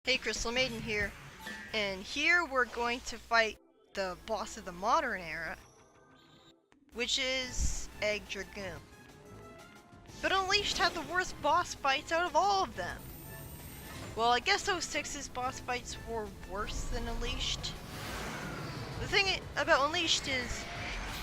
Hey, Crystal Maiden here, and here we're going to fight the boss of the modern era, which is Egg Dragoon. But Unleashed had the worst boss fights out of all of them. Well, I guess 06's boss fights were worse than Unleashed. The thing about Unleashed is,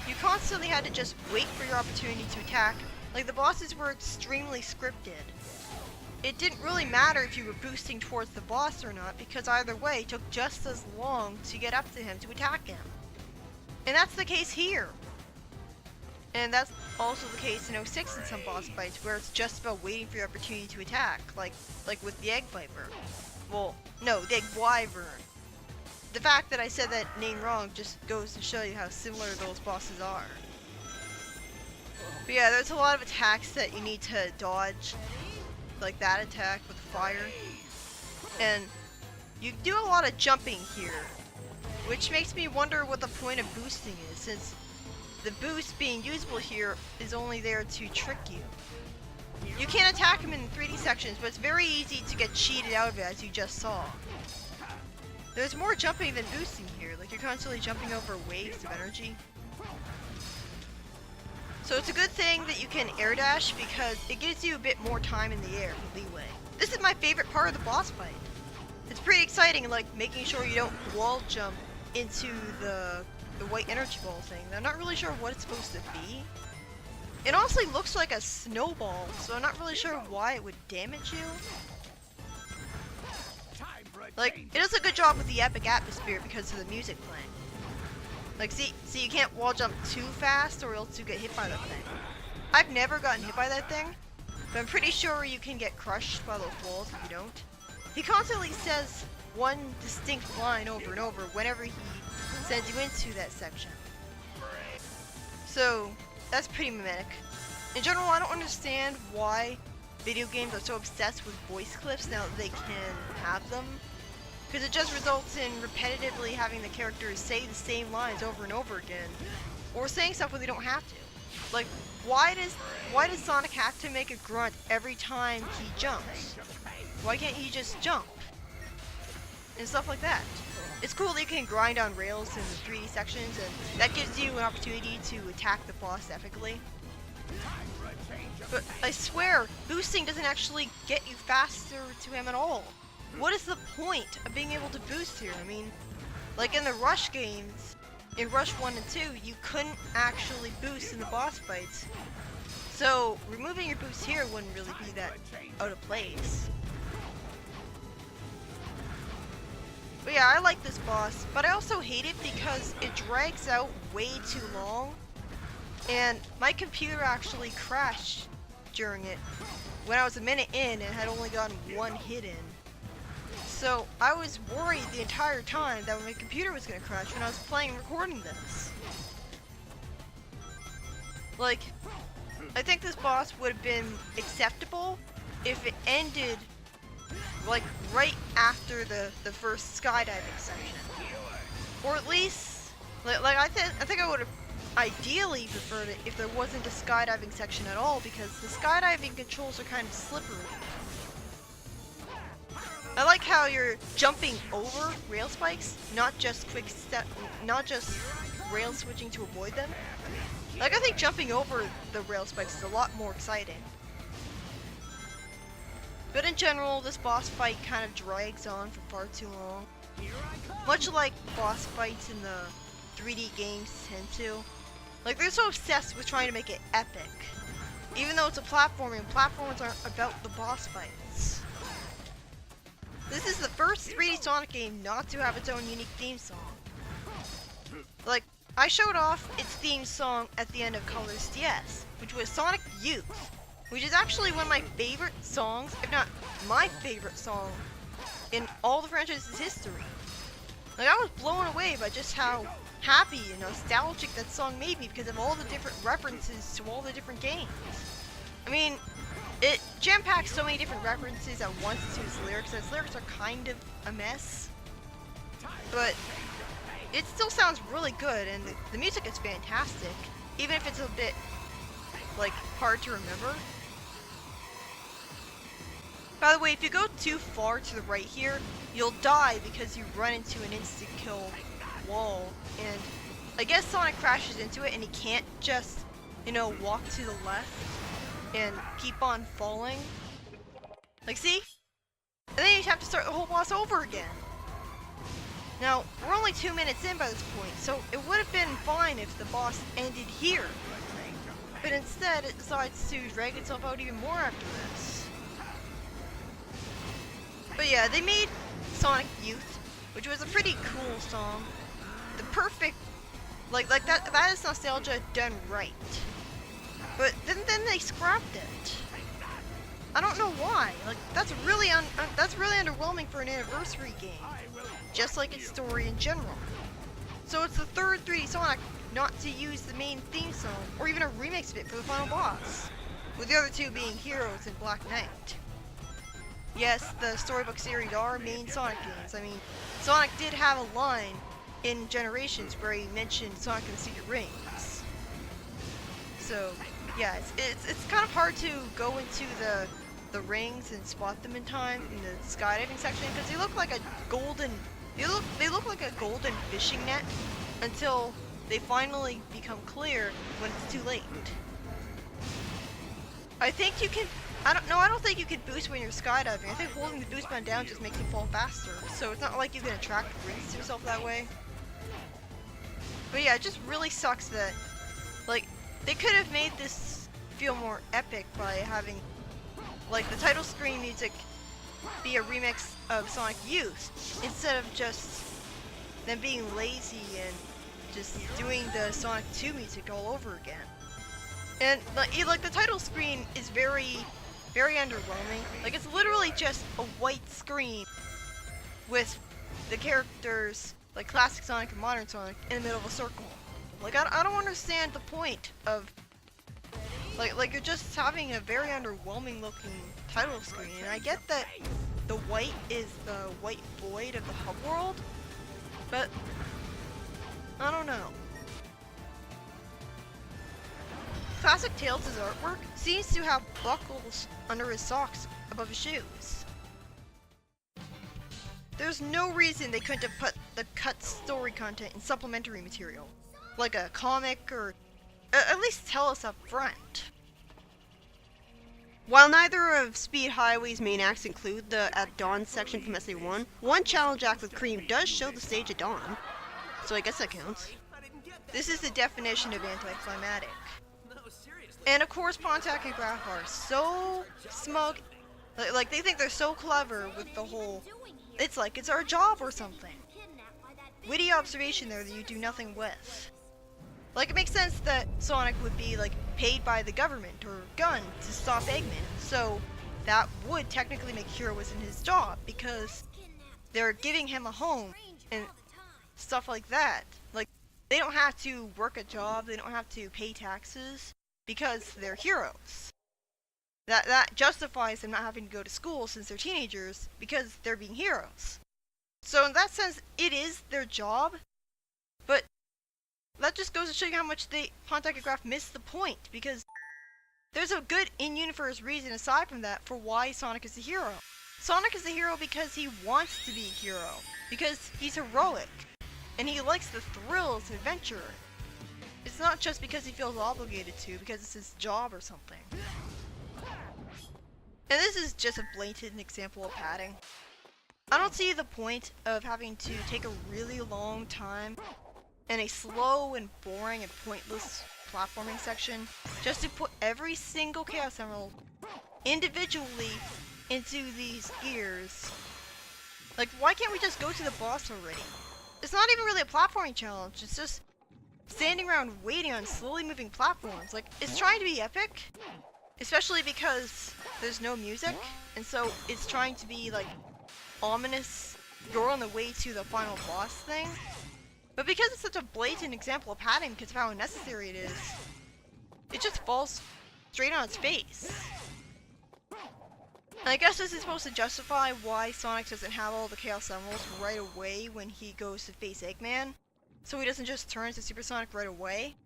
you constantly had to just wait for your opportunity to attack. Like, the bosses were extremely scripted. It didn't really matter if you were boosting towards the boss or not, because either way it took just as long to get up to him to attack him. And that's the case here. And that's also the case in 06 in some boss fights, where it's just about waiting for your opportunity to attack, like with the Egg Viper. Well, no, the Egg Wyvern. The fact that I said that name wrong just goes to show you how similar those bosses are. But yeah, there's a lot of attacks that you need to dodge, like that attack with fire. And you do a lot of jumping here, which makes me wonder what the point of boosting is, since the boost being usable here is only there to trick you. You can't attack him in 3D sections, but it's very easy to get cheated out of it, as you just saw. There's more jumping than boosting here, like you're constantly jumping over waves of energy. So it's a good thing that you can air dash, because it gives you a bit more time in the air for leeway. This is my favorite part of the boss fight. It's pretty exciting, like making sure you don't wall jump into the white energy ball thing. I'm not really sure what it's supposed to be. It honestly looks like a snowball, so I'm not really sure why it would damage you. Like, it does a good job with the epic atmosphere because of the music playing. Like, see, you can't wall jump too fast or else you get hit by that thing. I've never gotten hit by that thing, but I'm pretty sure you can get crushed by those walls if you don't. He constantly says one distinct line over and over whenever he sends you into that section. So, that's pretty mimetic. In general, I don't understand why video games are so obsessed with voice clips now that they can have them. Because it just results in repetitively having the characters say the same lines over and over again, or saying stuff when they don't have to. Like, why does Sonic have to make a grunt every time he jumps? Why can't he just jump? And stuff like that. It's cool that you can grind on rails in the 3D sections, and that gives you an opportunity to attack the boss epically. But I swear, boosting doesn't actually get you faster to him at all. What is the point of being able to boost here? I mean, like in the Rush games, in Rush 1 and 2, you couldn't actually boost in the boss fights. So, removing your boost here wouldn't really be that out of place. But yeah, I like this boss, but I also hate it because it drags out way too long. And my computer actually crashed during it when I was a minute in and had only gotten one hit in. So I was worried the entire time that my computer was going to crash when I was playing and recording this. Like, I think this boss would have been acceptable if it ended like right after the first skydiving section. Or at least, like I think I would have ideally preferred it if there wasn't a skydiving section at all, because the skydiving controls are kind of slippery. I like how you're jumping over rail spikes, not just rail switching to avoid them. Like, I think jumping over the rail spikes is a lot more exciting. But in general, this boss fight kind of drags on for far too long. Much like boss fights in the 3D games tend to. Like, they're so obsessed with trying to make it epic. Even though it's a platforming, platformers aren't about the boss fights. This is the first 3D Sonic game not to have its own unique theme song. Like, I showed off its theme song at the end of Colors DS, which was Sonic Youth, which is actually one of my favorite songs, if not my favorite song, in all the franchise's history. Like, I was blown away by just how happy and nostalgic that song made me because of all the different references to all the different games. I mean, it jam-packs so many different references at once to its lyrics, and its lyrics are kind of a mess. But it still sounds really good, and the music is fantastic, even if it's a bit, like, hard to remember. By the way, if you go too far to the right here, you'll die because you run into an instant kill wall. And I guess Sonic crashes into it and he can't just, you know, walk to the left and keep on falling. Like, see? And then you'd have to start the whole boss over again. Now, we're only 2 minutes in by this point, so it would have been fine if the boss ended here. But instead, it decides to drag itself out even more after this. But yeah, they made Sonic Youth, which was a pretty cool song. The perfect, like that is nostalgia done right. But then they scrapped it. I don't know why. Like, that's really underwhelming for an anniversary game. Just like its story in general. So it's the third 3D Sonic not to use the main theme song, or even a remix of it for the final boss. With the other 2 being Heroes and Black Knight. Yes, the Storybook series are main Sonic games. I mean, Sonic did have a line in Generations where he mentioned Sonic and the Secret Rings. So, yeah, it's kind of hard to go into the rings and spot them in time in the skydiving section because they look like a golden fishing net until they finally become clear when it's too late. I think you can I don't think you can boost when you're skydiving. I think holding the boost button down just makes you fall faster. So it's not like you can attract rings to yourself that way. But yeah, it just really sucks that, like, they could have made this feel more epic by having, like, the title screen music be a remix of Sonic Youth instead of just them being lazy and just doing the Sonic 2 music all over again. And like the title screen is very underwhelming. Like, it's literally just a white screen with the characters, like classic Sonic and modern Sonic, in the middle of a circle. Like, I don't understand the point of, like you're just having a very underwhelming looking title screen. And I get that the white is the white void of the hub world, but I don't know. Classic Tails' artwork seems to have buckles under his socks above his shoes. There's no reason they couldn't have put the cut story content in supplementary material, like a comic, or at least tell us up front. While neither of Speed Highway's main acts include the At Dawn section from SA1, one challenge act with Cream does show the stage at dawn, so I guess that counts. This is the definition of anticlimactic. And of course, Pontac and Graph are so smug, like they think they're so clever with the whole, it's like it's our job or something. Witty observation there that you do nothing with. Like, it makes sense that Sonic would be, like, paid by the government or gun to stop Eggman, so that would technically make Heroes in his job, because they're giving him a home and stuff like that. Like, they don't have to work a job, they don't have to pay taxes, because they're heroes. That justifies them not having to go to school since they're teenagers, because they're being heroes. So in that sense, it is their job, but that just goes to show you how much Pontac and Graph missed the point, because there's a good in-universe reason aside from that for why Sonic is a hero. Sonic is a hero because he wants to be a hero, because he's heroic, and he likes the thrills and adventure. It's not just because he feels obligated to, because it's his job or something. And this is just a blatant example of padding. I don't see the point of having to take a really long time and a slow and boring and pointless platforming section just to put every single Chaos Emerald individually into these gears. Like, why can't we just go to the boss already? It's not even really a platforming challenge, it's just standing around waiting on slowly moving platforms. Like, it's trying to be epic, especially because there's no music, and so it's trying to be, like, ominous, you're on the way to the final boss thing. But because it's such a blatant example of padding because of how unnecessary it is, it just falls straight on its face. And I guess this is supposed to justify why Sonic doesn't have all the Chaos Emeralds right away when he goes to face Eggman, so he doesn't just turn into Super Sonic right away.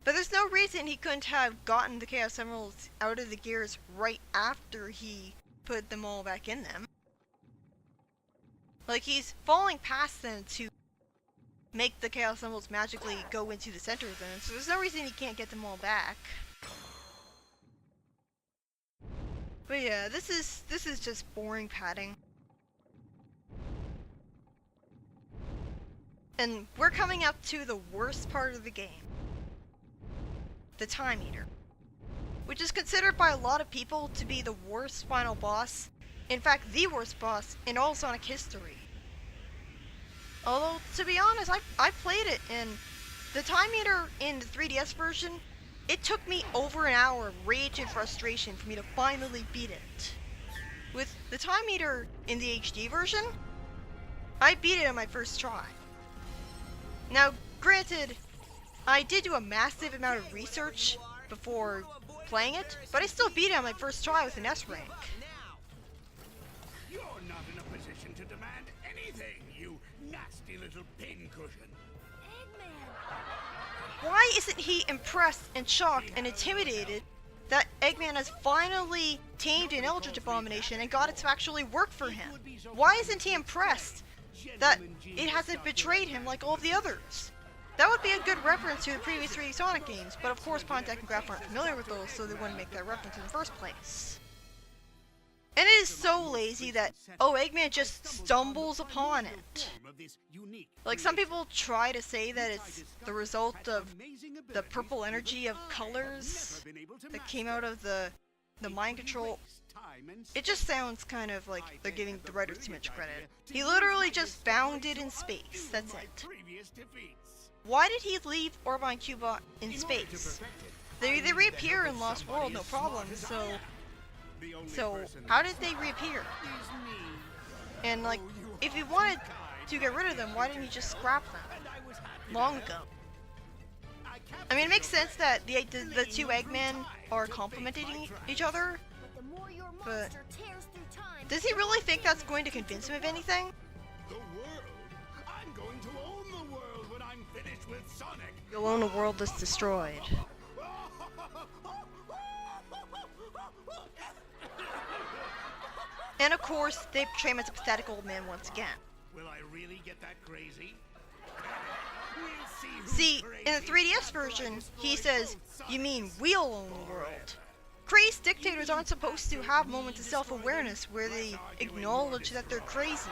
But there's no reason he couldn't have gotten the Chaos Emeralds out of the gears right after he put them all back in them. Like, he's falling past them to make the Chaos Emeralds magically go into the center of them, so there's no reason he can't get them all back. But yeah, this is just boring padding. And we're coming up to the worst part of the game. The Time Eater. Which is considered by a lot of people to be the worst final boss. In fact, the worst boss in all Sonic history. Although, to be honest, I played it, and the Time Eater in the 3DS version, it took me over an hour of rage and frustration for me to finally beat it. With the Time Eater in the HD version, I beat it on my first try. Now, granted, I did do a massive amount of research before playing it, but I still beat it on my first try with an S rank. You're not in a position to demand anything, you nasty little pincushion. Why isn't he impressed and shocked and intimidated that Eggman has finally tamed an Eldritch Abomination and got it to actually work for him? Why isn't he impressed that it hasn't betrayed him like all of the others? That would be a good reference to the previous 3D Sonic games, but of course Pontiac and Graf aren't familiar with those, so they wouldn't make that reference in the first place. And it is so lazy that, oh, Eggman just stumbles upon it. Like, some people try to say that it's the result of the purple energy of colors that came out of the mind control. It just sounds kind of like they're giving the writers too much credit. He literally just found it in space, that's it. Why did he leave Orbine Cuba in space? They reappear in Lost World, no problem, so how did they reappear? And like, if he wanted to get rid of them, why didn't he just scrap them long ago? I mean, it makes sense that the two Eggmen are complementing each other, but does he really think that's going to convince him of anything? The world? I'm going to own the world when I'm finished with Sonic. You'll own a world that's destroyed. And of course, they portray him as a pathetic old man once again. Will I really get that crazy? See, in the 3DS version, he says, "You mean we'll own the world?" Crazed dictators aren't supposed to have moments of self-awareness where they acknowledge that they're crazy.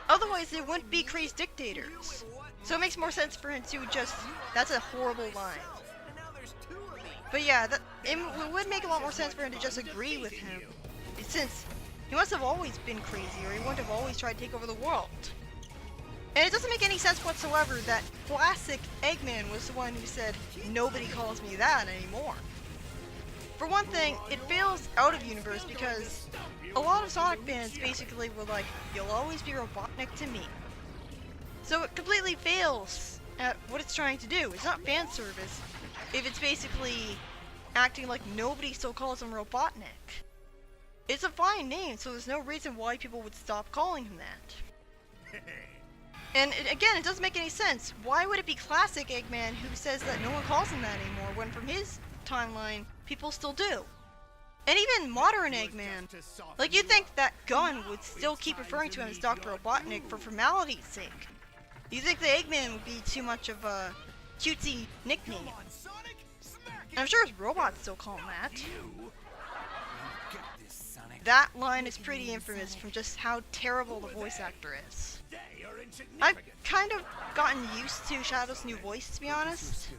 Otherwise, they wouldn't be crazed dictators. So it makes more sense for him to just... That's a horrible line. But yeah, it would make a lot more sense for him to just agree with him, since he must have always been crazy, or he wouldn't have always tried to take over the world. And it doesn't make any sense whatsoever that classic Eggman was the one who said, "Nobody calls me that anymore." For one thing, it fails out of universe because a lot of Sonic fans basically were like, "You'll always be Robotnik to me." So it completely fails at what it's trying to do. It's not fan service if it's basically acting like nobody still calls him Robotnik. It's a fine name, so there's no reason why people would stop calling him that. And again, it doesn't make any sense. Why would it be classic Eggman who says that no one calls him that anymore, when from his timeline, people still do? And even modern Eggman, like, you'd think that Gunn would still keep referring to him as Dr. Robotnik for formality's sake. You think the Eggman would be too much of a cutesy nickname. And I'm sure his robots still call him that. That line is pretty infamous from just how terrible the voice actor is. I've kind of gotten used to Shadow's new voice, to be honest.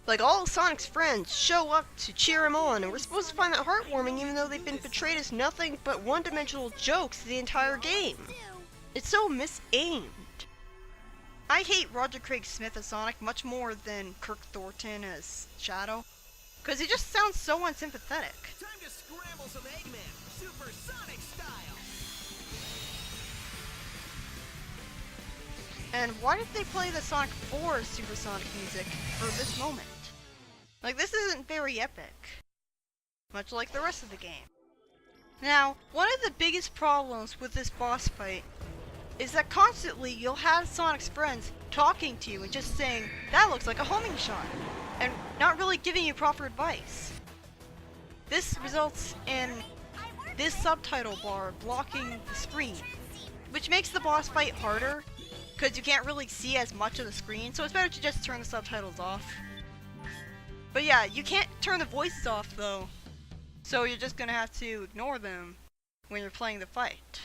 Like, all Sonic's friends show up to cheer him on, and we're supposed to find that heartwarming even though they've been portrayed as nothing but one-dimensional jokes the entire game. It's so misaimed. I hate Roger Craig Smith as Sonic much more than Kirk Thornton as Shadow, because he just sounds so unsympathetic. Time to scramble some Eggman, Super Sonic style. And why did they play the Sonic 4 Supersonic music for this moment? Like, this isn't very epic. Much like the rest of the game. Now, one of the biggest problems with this boss fight is that constantly you'll have Sonic's friends talking to you and just saying, "That looks like a homing shot," and not really giving you proper advice. This results in this subtitle bar blocking the screen, which makes the boss fight harder because you can't really see as much of the screen, so it's better to just turn the subtitles off. But yeah, you can't turn the voices off though, so you're just gonna have to ignore them when you're playing the fight.